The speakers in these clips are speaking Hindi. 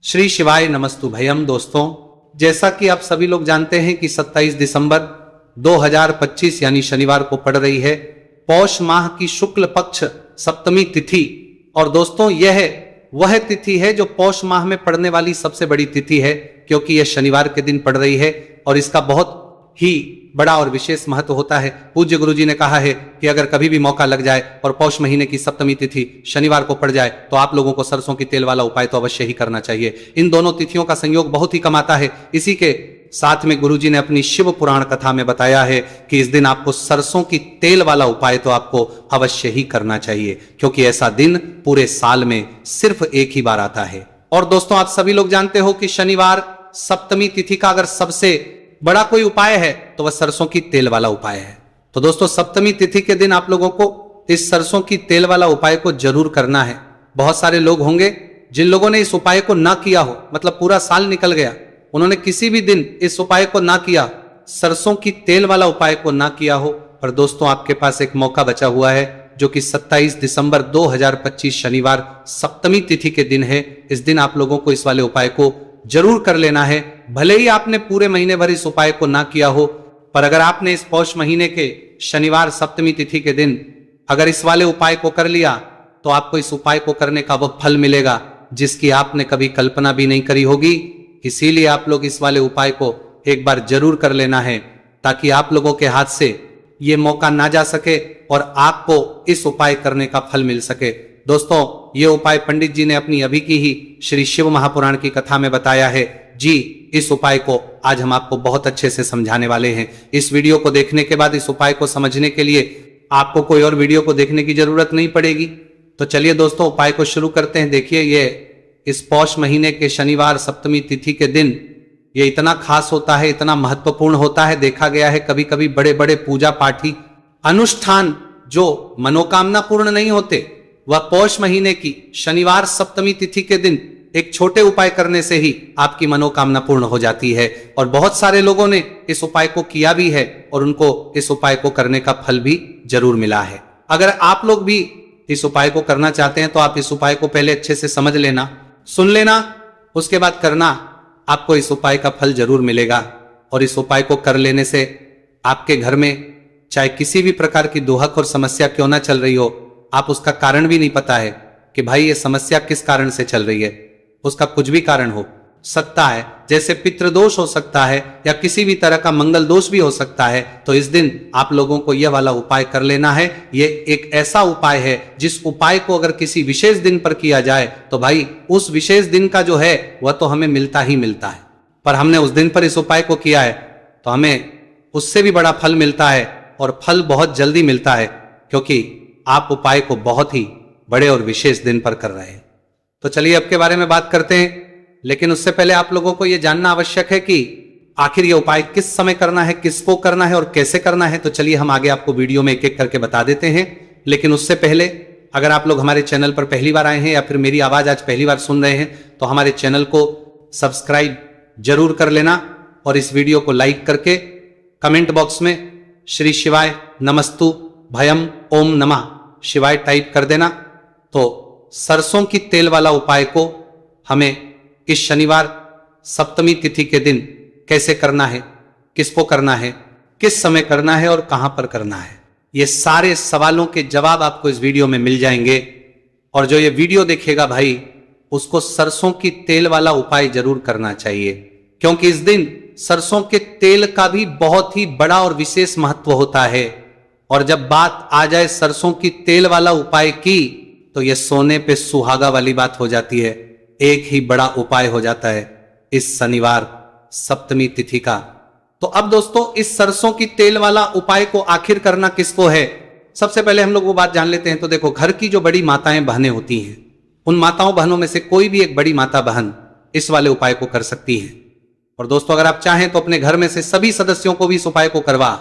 श्री शिवाय नमस्तु भयम। दोस्तों, जैसा कि आप सभी लोग जानते हैं कि 27 दिसंबर 2025 यानी शनिवार को पड़ रही है पौष माह की शुक्ल पक्ष सप्तमी तिथि। और दोस्तों, यह वह तिथि है जो पौष माह में पड़ने वाली सबसे बड़ी तिथि है, क्योंकि यह शनिवार के दिन पड़ रही है और इसका बहुत ही बड़ा और विशेष महत्व होता है। पूज्य गुरुजी ने कहा है कि अगर कभी भी मौका लग जाए और पौष महीने की सप्तमी तिथि शनिवार को पड़ जाए तो आप लोगों को सरसों की तेल वाला उपाय तो अवश्य ही करना चाहिए। इन दोनों तिथियों का संयोग बहुत ही कम आता है। इसी के साथ में गुरुजी ने अपनी शिव पुराण कथा में बताया है कि इस दिन आपको सरसों की तेल वाला उपाय तो आपको अवश्य ही करना चाहिए, क्योंकि ऐसा दिन पूरे साल में सिर्फ एक ही बार आता है। और दोस्तों, आप सभी लोग जानते हो कि शनिवार सप्तमी तिथि का अगर सबसे बड़ा कोई उपाय है तो वह सरसों की तेल वाला उपाय है। तो दोस्तों, सप्तमी तिथि के दिन आप लोगों को इस सरसों की तेल वाला उपाय को जरूर करना है। बहुत सारे लोग होंगे जिन लोगों ने इस उपाय को ना किया हो, मतलब पूरा साल निकल गया, उन्होंने किसी भी दिन इस उपाय को ना किया, सरसों की तेल वाला उपाय को ना किया हो। पर दोस्तों, आपके पास एक मौका बचा हुआ है जो कि 27 दिसंबर 2025 शनिवार सप्तमी तिथि के दिन है। इस दिन आप लोगों को इस वाले उपाय को जरूर कर लेना है। भले ही आपने पूरे महीने भर इस उपाय को ना किया हो, पर अगर आपने इस पौष महीने के शनिवार सप्तमी तिथि के दिन अगर इस वाले उपाय को कर लिया तो आपको इस उपाय को करने का वह फल मिलेगा जिसकी आपने कभी कल्पना भी नहीं करी होगी। इसीलिए आप लोग इस वाले उपाय को एक बार जरूर कर लेना है, ताकि आप लोगों के हाथ से ये मौका ना जा सके और आपको इस उपाय करने का फल मिल सके। दोस्तों, ये उपाय पंडित जी ने अपनी अभी की ही श्री शिव महापुराण की कथा में बताया है जी। इस उपाय को आज हम आपको बहुत अच्छे से समझाने वाले हैं। इस वीडियो को देखने के बाद इस उपाय को समझने के लिए आपको कोई और वीडियो को देखने की जरूरत नहीं पड़ेगी। तो चलिए दोस्तों, उपाय को शुरू करते हैं। देखिए, ये इस पौष महीने के शनिवार सप्तमी तिथि के दिन ये इतना खास होता है, इतना महत्वपूर्ण होता है। देखा गया है कभी कभी बड़े बड़े पूजा पाठी अनुष्ठान जो मनोकामना पूर्ण नहीं होते, वह पौष महीने की शनिवार सप्तमी तिथि के दिन एक छोटे उपाय करने से ही आपकी मनोकामना पूर्ण हो जाती है। और बहुत सारे लोगों ने इस उपाय को किया भी है और उनको इस उपाय को करने का फल भी जरूर मिला है। अगर आप लोग भी इस उपाय को करना चाहते हैं तो आप इस उपाय को पहले अच्छे से समझ लेना, सुन लेना, उसके बाद करना। आपको इस उपाय का फल जरूर मिलेगा। और इस उपाय को कर लेने से आपके घर में चाहे किसी भी प्रकार की दुहक और समस्या क्यों ना चल रही हो, आप उसका कारण भी नहीं पता है कि भाई ये समस्या किस कारण से चल रही है, उसका कुछ भी कारण हो सकता है, जैसे पितृदोष हो सकता है या किसी भी तरह का मंगल दोष भी हो सकता है। तो इस दिन आप लोगों को यह वाला उपाय कर लेना है। ये एक ऐसा उपाय है जिस उपाय को अगर किसी विशेष दिन पर किया जाए तो भाई उस विशेष दिन का जो है वह तो हमें मिलता ही मिलता है। पर हमने उस दिन पर इस उपाय को किया है तो हमें उससे भी बड़ा फल मिलता है, और फल बहुत जल्दी मिलता है, क्योंकि आप उपाय को बहुत ही बड़े और विशेष दिन पर कर रहे हैं। तो चलिए अब के बारे में बात करते हैं, लेकिन उससे पहले आप लोगों को यह जानना आवश्यक है कि आखिर यह उपाय किस समय करना है, किसको करना है और कैसे करना है। तो चलिए हम आगे आपको वीडियो में एक एक करके बता देते हैं। लेकिन उससे पहले अगर आप लोग हमारे चैनल पर पहली बार आए हैं या फिर मेरी आवाज आज पहली बार सुन रहे हैं तो हमारे चैनल को सब्सक्राइब जरूर कर लेना और इस वीडियो को लाइक करके कमेंट बॉक्स में श्री शिवाय नमस्तु भयम ओम नमः शिवाय टाइप कर देना। तो सरसों की तेल वाला उपाय को हमें इस शनिवार सप्तमी तिथि के दिन कैसे करना है, किसको करना है, किस समय करना है और कहां पर करना है, ये सारे सवालों के जवाब आपको इस वीडियो में मिल जाएंगे। और जो ये वीडियो देखेगा भाई, उसको सरसों की तेल वाला उपाय जरूर करना चाहिए, क्योंकि इस दिन सरसों के तेल का भी बहुत ही बड़ा और विशेष महत्व होता है। और जब बात आ जाए सरसों की तेल वाला उपाय की तो यह सोने पे सुहागा वाली बात हो जाती है। एक ही बड़ा उपाय हो जाता है इस शनिवार सप्तमी तिथि का। तो अब दोस्तों, इस सरसों की तेल वाला उपाय को आखिर करना किसको है, सबसे पहले हम लोग वो बात जान लेते हैं। तो देखो, घर की जो बड़ी माताएं बहनें होती हैं, उन माताओं बहनों में से कोई भी एक बड़ी माता बहन इस वाले उपाय को कर सकती है। और दोस्तों, अगर आप चाहें तो अपने घर में से सभी सदस्यों को भी इस उपाय को करवा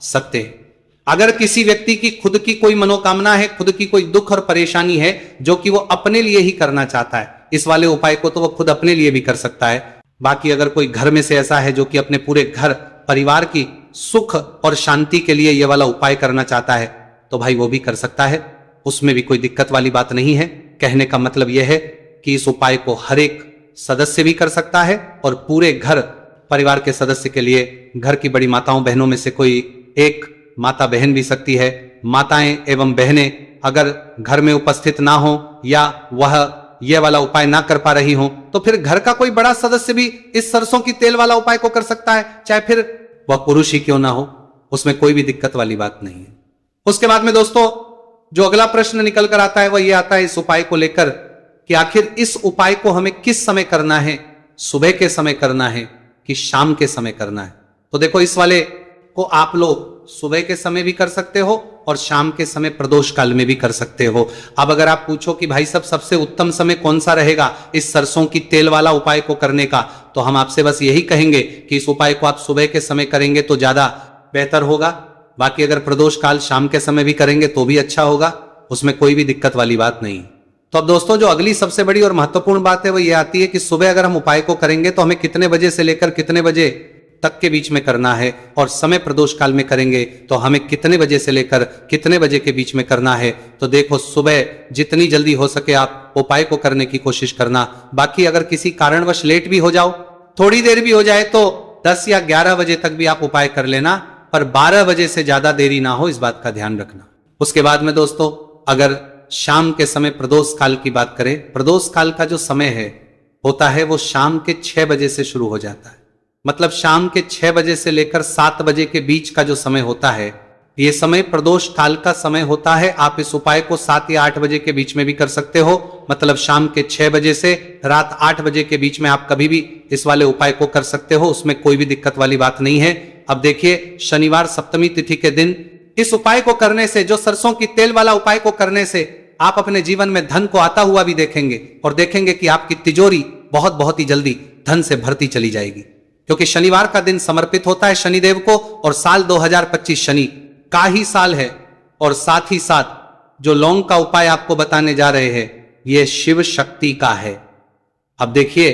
सकते हैं। अगर किसी व्यक्ति की खुद की कोई मनोकामना है, खुद की कोई दुख और परेशानी है जो कि वो अपने लिए ही करना चाहता है, इस वाले उपाय को तो वो खुद अपने लिए भी कर सकता है। बाकी अगर कोई घर में से ऐसा है जो कि अपने पूरे घर परिवार की सुख और शांति के लिए ये वाला उपाय करना चाहता है तो भाई वो भी कर सकता है, उसमें भी कोई दिक्कत वाली बात नहीं है। कहने का मतलब यह है कि इस उपाय को हर एक सदस्य भी कर सकता है और पूरे घर परिवार के सदस्य के लिए घर की बड़ी माताओं बहनों में से कोई एक माता बहन भी सकती है। माताएं एवं बहनें अगर घर में उपस्थित ना हो या वह यह वाला उपाय ना कर पा रही हो तो फिर घर का कोई बड़ा सदस्य भी इस सरसों की तेल वाला उपाय को कर सकता है, चाहे फिर वह पुरुष ही क्यों ना हो, उसमें कोई भी दिक्कत वाली बात नहीं है। उसके बाद में दोस्तों जो अगला प्रश्न निकल कर आता है वह यह आता है इस उपाय को लेकर कि आखिर इस उपाय को हमें किस समय करना है, सुबह के समय करना है कि शाम के समय करना है। तो देखो इस वाले को आप लोग सुबह के समय भी कर सकते हो और शाम के समय प्रदोष काल में भी कर सकते हो। अब अगर आप पूछो कि भाई साहब सबसे उत्तम समय कौन सा रहेगा इस सरसों की तेल वाला उपाय को करने का, तो हम आपसे बस यही कहेंगे कि इस उपाय को आप सुबह के समय करेंगे तो ज्यादा बेहतर होगा। बाकी अगर प्रदोष काल शाम के समय भी करेंगे तो भी अच्छा होगा, उसमें कोई भी दिक्कत वाली बात नहीं। तो अब दोस्तों जो अगली सबसे बड़ी और महत्वपूर्ण बात है वो ये आती है कि सुबह अगर हम उपाय को करेंगे तो हमें कितने बजे से लेकर कितने बजे तक के बीच में करना है, और समय प्रदोष काल में करेंगे तो हमें कितने बजे से लेकर कितने बजे के बीच में करना है। तो देखो सुबह जितनी जल्दी हो सके आप उपाय को करने की कोशिश करना। बाकी अगर किसी कारणवश लेट भी हो जाओ, थोड़ी देर भी हो जाए, तो 10 या 11 बजे तक भी आप उपाय कर लेना, पर 12 बजे से ज्यादा देरी ना हो, इस बात का ध्यान रखना। उसके बाद में दोस्तों अगर शाम के समय प्रदोष काल की बात करें, प्रदोष काल का जो समय है होता है वो शाम के 6 बजे से शुरू हो जाता है। मतलब शाम के 6 बजे से लेकर 7 बजे के बीच का जो समय होता है ये समय प्रदोष काल का समय होता है। आप इस उपाय को 7 या 8 बजे के बीच में भी कर सकते हो, मतलब शाम के 6 बजे से रात 8 बजे के बीच में आप कभी भी इस वाले उपाय को कर सकते हो, उसमें कोई भी दिक्कत वाली बात नहीं है। अब देखिए शनिवार सप्तमी तिथि के दिन इस उपाय को करने से, जो सरसों की तेल वाला उपाय को करने से आप अपने जीवन में धन को आता हुआ भी देखेंगे और देखेंगे कि आपकी तिजोरी बहुत ही जल्दी धन से भरती चली जाएगी, क्योंकि शनिवार का दिन समर्पित होता है शनिदेव को और साल 2025 शनि का ही साल है। और साथ ही साथ जो लौंग का उपाय आपको बताने जा रहे हैं यह शिव शक्ति का है। अब देखिए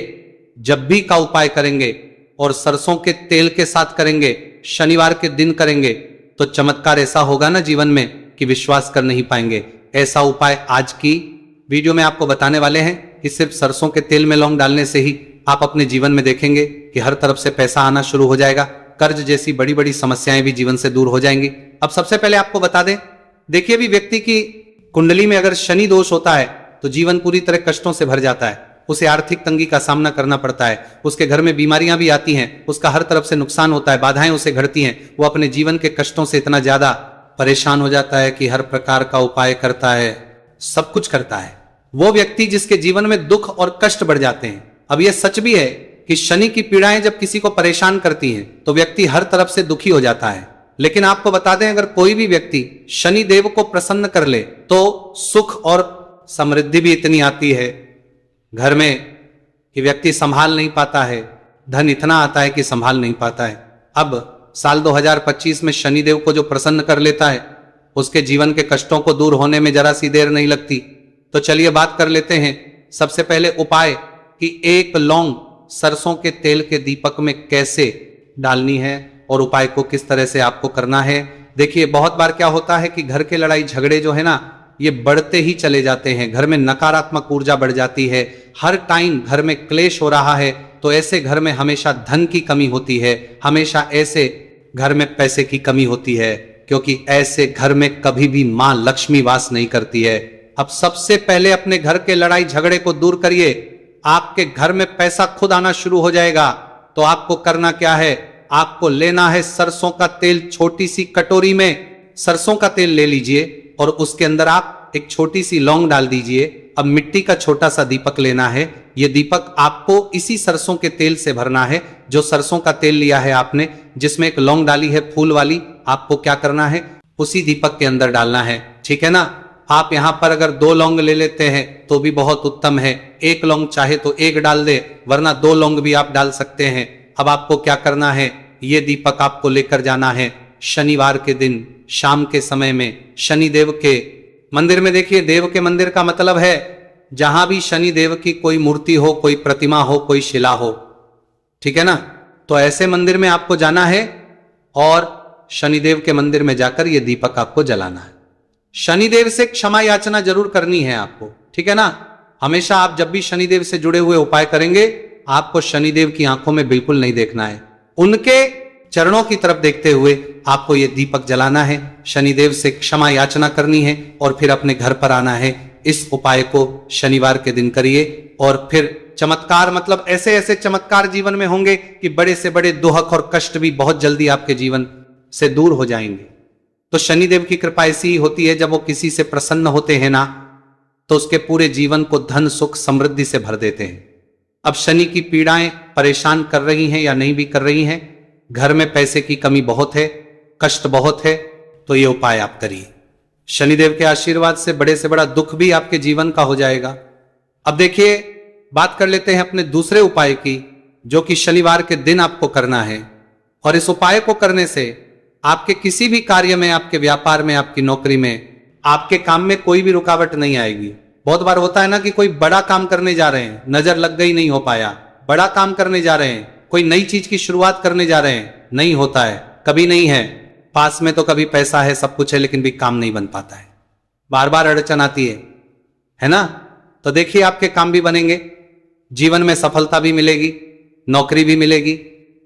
जब भी का उपाय करेंगे और सरसों के तेल के साथ करेंगे, शनिवार के दिन करेंगे, तो चमत्कार ऐसा होगा ना जीवन में कि विश्वास कर नहीं पाएंगे। ऐसा उपाय आज की वीडियो में आपको बताने वाले हैं कि सिर्फ सरसों के तेल में लौंग डालने से ही आप अपने जीवन में देखेंगे कि हर तरफ से पैसा आना शुरू हो जाएगा, कर्ज जैसी बड़ी बड़ी समस्याएं भी जीवन से दूर हो जाएंगी। अब सबसे पहले आपको बता दें, देखिए भी व्यक्ति की कुंडली में अगर शनि दोष होता है तो जीवन पूरी तरह कष्टों से भर जाता है, उसे आर्थिक तंगी का सामना करना पड़ता है, उसके घर में बीमारियां भी आती हैं, उसका हर तरफ से नुकसान होता है, बाधाएं उसे घटती हैं, वो अपने जीवन के कष्टों से इतना ज्यादा परेशान हो जाता है कि हर प्रकार का उपाय करता है, सब कुछ करता है। वो व्यक्ति जिसके जीवन में दुख और कष्ट बढ़ जाते हैं। अब यह सच भी है कि शनि की पीड़ाएं जब किसी को परेशान करती हैं तो व्यक्ति हर तरफ से दुखी हो जाता है। लेकिन आपको बता दें अगर कोई भी व्यक्ति शनि देव को प्रसन्न कर ले तो सुख और समृद्धि भी इतनी आती है घर में कि व्यक्ति संभाल नहीं पाता है, धन इतना आता है कि संभाल नहीं पाता है। अब साल 2025 में शनिदेव को जो प्रसन्न कर लेता है उसके जीवन के कष्टों को दूर होने में जरा सी देर नहीं लगती। तो चलिए बात कर लेते हैं सबसे पहले उपाय कि एक लौंग सरसों के तेल के दीपक में कैसे डालनी है और उपाय को किस तरह से आपको करना है। देखिए बहुत बार क्या होता है कि घर के लड़ाई झगड़े जो है ना ये बढ़ते ही चले जाते हैं, घर में नकारात्मक ऊर्जा बढ़ जाती है, हर टाइम घर में क्लेश हो रहा है, तो ऐसे घर में हमेशा धन की कमी होती है, हमेशा ऐसे घर में पैसे की कमी होती है, क्योंकि ऐसे घर में कभी भी मां लक्ष्मी वास नहीं करती है। अब सबसे पहले अपने घर के लड़ाई झगड़े को दूर करिए, आपके घर में पैसा खुद आना शुरू हो जाएगा। तो आपको करना क्या है, आपको लेना है सरसों का तेल, छोटी सी कटोरी में सरसों का तेल ले लीजिए और उसके अंदर आप एक छोटी सी लौंग डाल दीजिए। अब मिट्टी का छोटा सा दीपक लेना है, यह दीपक आपको इसी सरसों के तेल से भरना है। जो सरसों का तेल लिया है आपने जिसमें एक लौंग डाली है फूल वाली, आपको क्या करना है उसी दीपक के अंदर डालना है, ठीक है ना। आप यहां पर अगर 2 लौंग ले लेते हैं तो भी बहुत उत्तम है, 1 लौंग चाहे तो 1 डाल दे, वरना 2 लौंग भी आप डाल सकते हैं। अब आपको क्या करना है, ये दीपक आपको लेकर जाना है शनिवार के दिन शाम के समय में शनिदेव के मंदिर में। देखिए देव के मंदिर का मतलब है जहां भी शनिदेव की कोई मूर्ति हो, कोई प्रतिमा हो, कोई शिला हो, ठीक है ना। तो ऐसे मंदिर में आपको जाना है और शनिदेव के मंदिर में जाकर यह दीपक आपको जलाना है। शनिदेव से क्षमा याचना जरूर करनी है आपको, ठीक है ना। हमेशा आप जब भी शनिदेव से जुड़े हुए उपाय करेंगे, आपको शनिदेव की आंखों में बिल्कुल नहीं देखना है, उनके चरणों की तरफ देखते हुए आपको ये दीपक जलाना है, शनिदेव से क्षमा याचना करनी है और फिर अपने घर पर आना है। इस उपाय को शनिवार के दिन करिए और फिर चमत्कार, मतलब ऐसे ऐसे चमत्कार जीवन में होंगे कि बड़े से बड़े दुख और कष्ट भी बहुत जल्दी आपके जीवन से दूर हो जाएंगे। तो शनिदेव की कृपा ऐसी ही होती है, जब वो किसी से प्रसन्न होते हैं ना, तो उसके पूरे जीवन को धन सुख समृद्धि से भर देते हैं। अब शनि की पीड़ाएं परेशान कर रही हैं या नहीं भी कर रही हैं, घर में पैसे की कमी बहुत है, कष्ट बहुत है, तो ये उपाय आप करिए। शनिदेव के आशीर्वाद से बड़ा दुख भी आपके जीवन का हो जाएगा। अब देखिए, बात कर लेते हैं अपने दूसरे उपाय की, जो कि शनिवार के दिन आपको करना है। और इस उपाय को करने से आपके किसी भी कार्य में, आपके व्यापार में, आपकी नौकरी में, आपके काम में कोई भी रुकावट नहीं आएगी। बहुत बार होता है ना कि कोई बड़ा काम करने जा रहे हैं, नजर लग गई, नहीं हो पाया। बड़ा काम करने जा रहे हैं, कोई नई चीज की शुरुआत करने जा रहे हैं, नहीं होता है, कभी नहीं है। पास में तो कभी पैसा है, सब कुछ है, लेकिन भी काम नहीं बन पाता है, बार बार अड़चन आती है ना। तो देखिए, आपके काम भी बनेंगे, जीवन में सफलता भी मिलेगी, नौकरी भी मिलेगी,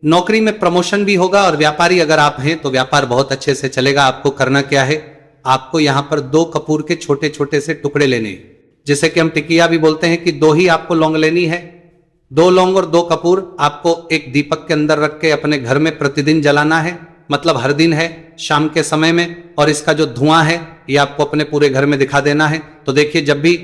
नौकरी में प्रमोशन भी होगा। और व्यापारी अगर आप हैं तो व्यापार बहुत अच्छे से चलेगा। आपको करना क्या है, आपको यहां पर 2 कपूर के छोटे छोटे से टुकड़े लेने, जिसे कि हम टिकिया भी बोलते हैं, कि 2 ही आपको लौंग लेनी है। 2 लौंग और 2 कपूर आपको एक दीपक के अंदर रख के अपने घर में प्रतिदिन जलाना है, मतलब हर दिन है, शाम के समय में। और इसका जो धुआं है ये आपको अपने पूरे घर में दिखा देना है। तो देखिए, जब भी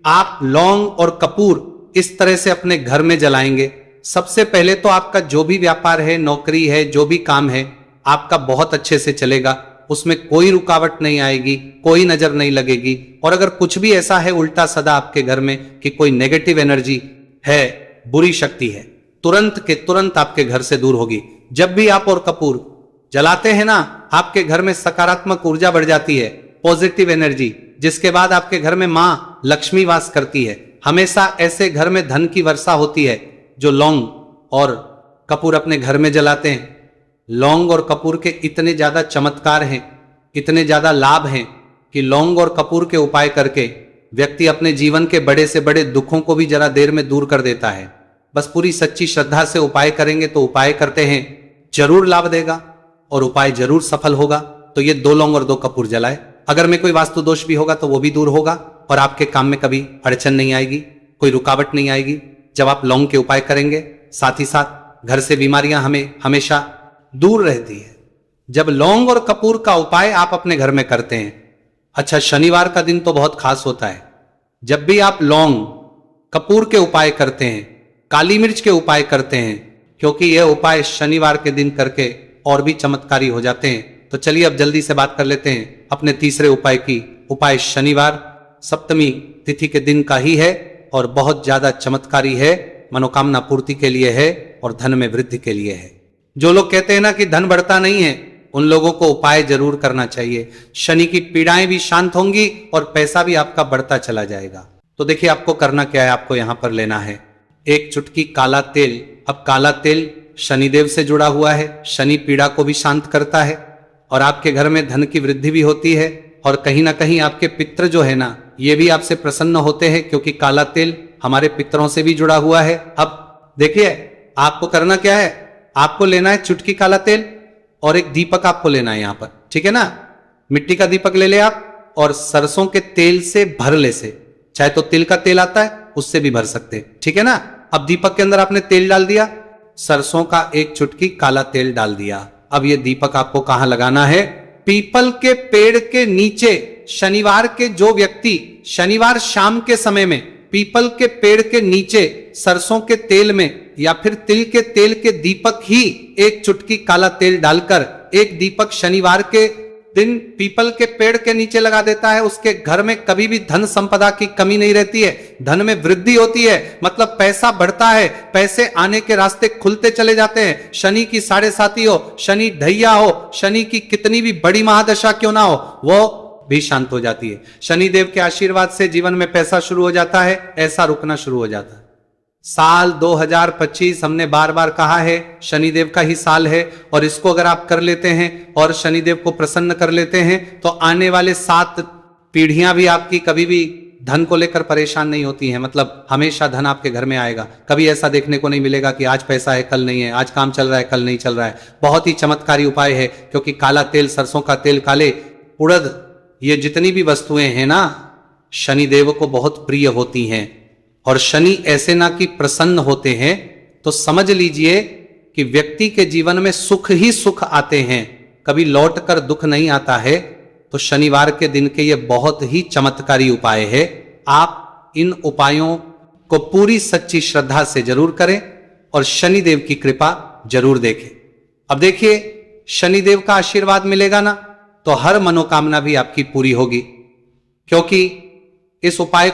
आप लौंग और कपूर इस तरह से अपने घर में जलाएंगे, सबसे पहले तो आपका जो भी व्यापार है, नौकरी है, जो भी काम है, आपका बहुत अच्छे से चलेगा, उसमें कोई रुकावट नहीं आएगी, कोई नजर नहीं लगेगी। और अगर कुछ भी ऐसा है उल्टा सदा आपके घर में कि कोई नेगेटिव एनर्जी है, बुरी शक्ति है, तुरंत के तुरंत आपके घर से दूर होगी। जब भी आप और कपूर जलाते हैं ना, आपके घर में सकारात्मक ऊर्जा बढ़ जाती है, पॉजिटिव एनर्जी, जिसके बाद आपके घर में मां लक्ष्मी वास करती है। हमेशा ऐसे घर में धन की वर्षा होती है जो लौंग और कपूर अपने घर में जलाते हैं। लौंग और कपूर के इतने ज्यादा चमत्कार हैं, इतने ज्यादा लाभ हैं, कि लौंग और कपूर के उपाय करके व्यक्ति अपने जीवन के बड़े से बड़े दुखों को भी जरा देर में दूर कर देता है। बस पूरी सच्ची श्रद्धा से उपाय करेंगे तो उपाय करते हैं जरूर लाभ देगा और उपाय जरूर सफल होगा। तो ये 2 लौंग और 2 कपूर जलाए। अगर में कोई वास्तु दोष भी होगा तो वो भी दूर होगा और आपके काम में कभी अड़चन नहीं आएगी, कोई रुकावट नहीं आएगी जब आप लौंग के उपाय करेंगे। साथ ही साथ घर से बीमारियां हमें हमेशा दूर रहती है जब लौंग और कपूर का उपाय आप अपने घर में करते हैं। अच्छा, शनिवार का दिन तो बहुत खास होता है। जब भी आप लौंग कपूर के उपाय करते हैं, काली मिर्च के उपाय करते हैं, क्योंकि यह उपाय शनिवार के दिन करके और भी चमत्कारी हो जाते हैं। तो चलिए अब जल्दी से बात कर लेते हैं अपने तीसरे उपाय की। उपाय शनिवार सप्तमी तिथि के दिन का ही है और बहुत ज्यादा चमत्कारी है, मनोकामना पूर्ति के लिए है और धन में वृद्धि के लिए है। जो लोग कहते हैं ना कि धन बढ़ता नहीं है, उन लोगों को उपाय जरूर करना चाहिए। शनि की पीड़ाएं भी शांत होंगी और पैसा भी आपका बढ़ता चला जाएगा। तो देखिए, आपको करना क्या है, आपको यहां पर लेना है 1 चुटकी काला तेल। अब काला तेल शनिदेव से जुड़ा हुआ है, शनि पीड़ा को भी शांत करता है और आपके घर में धन की वृद्धि भी होती है। और कहीं ना कहीं आपके पितृ जो है ना, ये भी आपसे प्रसन्न होते हैं, क्योंकि काला तेल हमारे पितरों से भी जुड़ा हुआ है। अब देखिए, आपको करना क्या है, आपको लेना है चुटकी काला तेल और एक दीपक आपको लेना है यहां पर, ठीक है ना। मिट्टी का दीपक ले ले आप और सरसों के तेल से भर ले से, चाहे तो तिल का तेल आता है उससे भी भर सकते हैं, ठीक है ना। अब दीपक के अंदर आपने तेल डाल दिया, सरसों का 1 चुटकी काला तेल डाल दिया। अब ये दीपक आपको कहां लगाना है, पीपल के पेड़ के नीचे। शनिवार के जो व्यक्ति शनिवार शाम के समय में पीपल के पेड़ के नीचे सरसों के तेल में या फिर तिल के तेल के दीपक ही 1 चुटकी काला तेल डालकर एक दीपक शनिवार के दिन पीपल के पेड़ के नीचे लगा देता है, उसके घर में कभी भी धन संपदा की कमी नहीं रहती है, धन में वृद्धि होती है, मतलब पैसा बढ़ता है, पैसे आने के रास्ते खुलते चले जाते हैं। शनि की 7.5 हो, शनि ढैया हो, शनि की कितनी भी बड़ी महादशा क्यों ना हो, वो भी शांत हो जाती है। शनिदेव के आशीर्वाद से जीवन में पैसा शुरू हो जाता है, ऐसा रुकना शुरू हो जाता है। साल 2025 हमने बार बार कहा है शनिदेव का ही साल है, और इसको अगर आप कर लेते हैं और शनिदेव को प्रसन्न कर लेते हैं तो आने वाले 7 पीढ़ियां भी आपकी कभी भी धन को लेकर परेशान नहीं होती हैं, मतलब हमेशा धन आपके घर में आएगा। कभी ऐसा देखने को नहीं मिलेगा कि आज पैसा है कल नहीं है, आज काम चल रहा है कल नहीं चल रहा है। बहुत ही चमत्कारी उपाय है, क्योंकि काला तेल, सरसों का तेल, काले उड़द, ये जितनी भी वस्तुएं हैं ना, शनिदेव को बहुत प्रिय होती हैं। और शनि ऐसे ना कि प्रसन्न होते हैं, तो समझ लीजिए कि व्यक्ति के जीवन में सुख ही सुख आते हैं, कभी लौट कर दुख नहीं आता है। तो शनिवार के दिन के ये बहुत ही चमत्कारी उपाय है। आप इन उपायों को पूरी सच्ची श्रद्धा से जरूर करें और शनिदेव की कृपा जरूर देखें। अब देखिए, शनिदेव का आशीर्वाद मिलेगा ना, तो हर मनोकामना भी आपकी पूरी होगी, क्योंकि इस उपाय